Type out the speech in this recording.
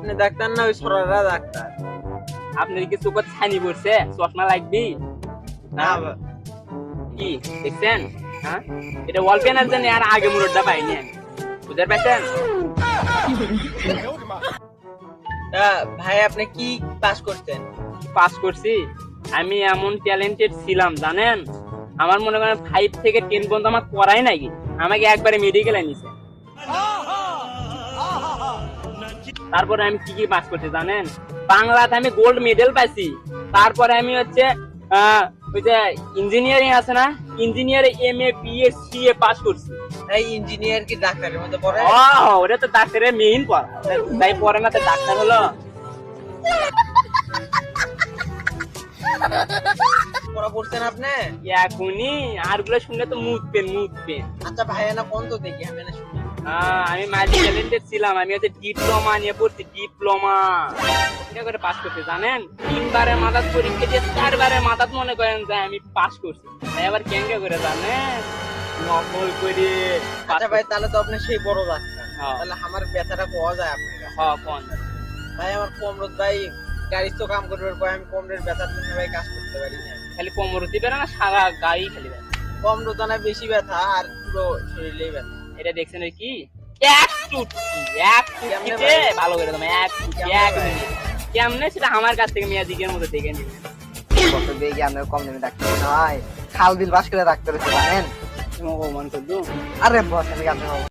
আপনি ডাক্তার না ওই ছোড়ারা ডাক্তার? আপনার কি চোখে ছানি পড়ছে? চশমা লাগবি না কি দেখছেন? হ্যাঁ, এটা ওয়াল পেনার জন্য আর আগে মুরডটা পাইনি আমি, বুঝতে পারছেন? ভাই আপনি কি পাস করতেন? পাস করছি আমি, এমন ট্যালেন্টেড ছিলাম জানেন, আমার মনে করেন 5 থেকে 10 পর্যন্ত আমার পড়াই নাকি, আমাকে একবারে মেডিকেলে নিছে। তারপরে আমি কি কি পাস করছি জানেন? বাংলাতে আমি গোল্ড মেডেল পাইছি। তারপরে আমি হচ্ছে ওই যে ইঞ্জিনিয়ারিং আছে না, engineering MA BA CA pass করছি। এই ইঞ্জিনিয়ার কি ডাক্তারের মধ্যে পড়ে? ওটা তো ডাক্তারের মেইন পড়া, তাই পড়ে না তো ডাক্তার হলো? পড়া পড়ছেন আপনি? এখনই আর গুলো শুনলে তো মুতবেন। আচ্ছা ভাই না কোন তো দেখি আমি না শুনি। আমি মাল্টি ট্যালেন্টেড ছিলাম, আমি হচ্ছে ডিপ্লোমা নিয়ে পড়ছি, ডিপ্লোমা এটা করে পাস করতে জানেন। 3 বারের মাথাত পরীক্ষা দিয়ে 4 বারের মাথাত মনে করেন যে আমি পাস করছি। তাই আবার কেঙ্গে করে জানেন, নকল করে। আচ্ছা ভাই তাহলে তো আপনি সেই বড় ডাক্তার, হ্যাঁ। তাহলে আমার ব্যথাটা পাওয়া যায় আপনার? হ্যাঁ কোন ভাই আমার কোমরত ভাই গাড়ি তো কাম করবার পর আমি কোমরের ব্যথার জন্য ভাই কাজ করতে পারি না। খালি কোমর দিবে না, সারা গাড়ি খালি ব্যথা। কোমরত না বেশি ব্যথা আর পুরো শরীরেই ব্যথা। এটা দেখছেন ওই কি এক টুটিতে ভালো করে তোমায় এক মিনিট কেমনে সেটা আমার কাছ থেকে মেয়াদিকের মতো দেখে নিবেন। কত দেখি আপনার কম দামে ডাক্তার নয়, খাল বিল বাস করে ডাক্তার হচ্ছে জানেন। তুমি অপমান করছো। আরে বস আমি আপনি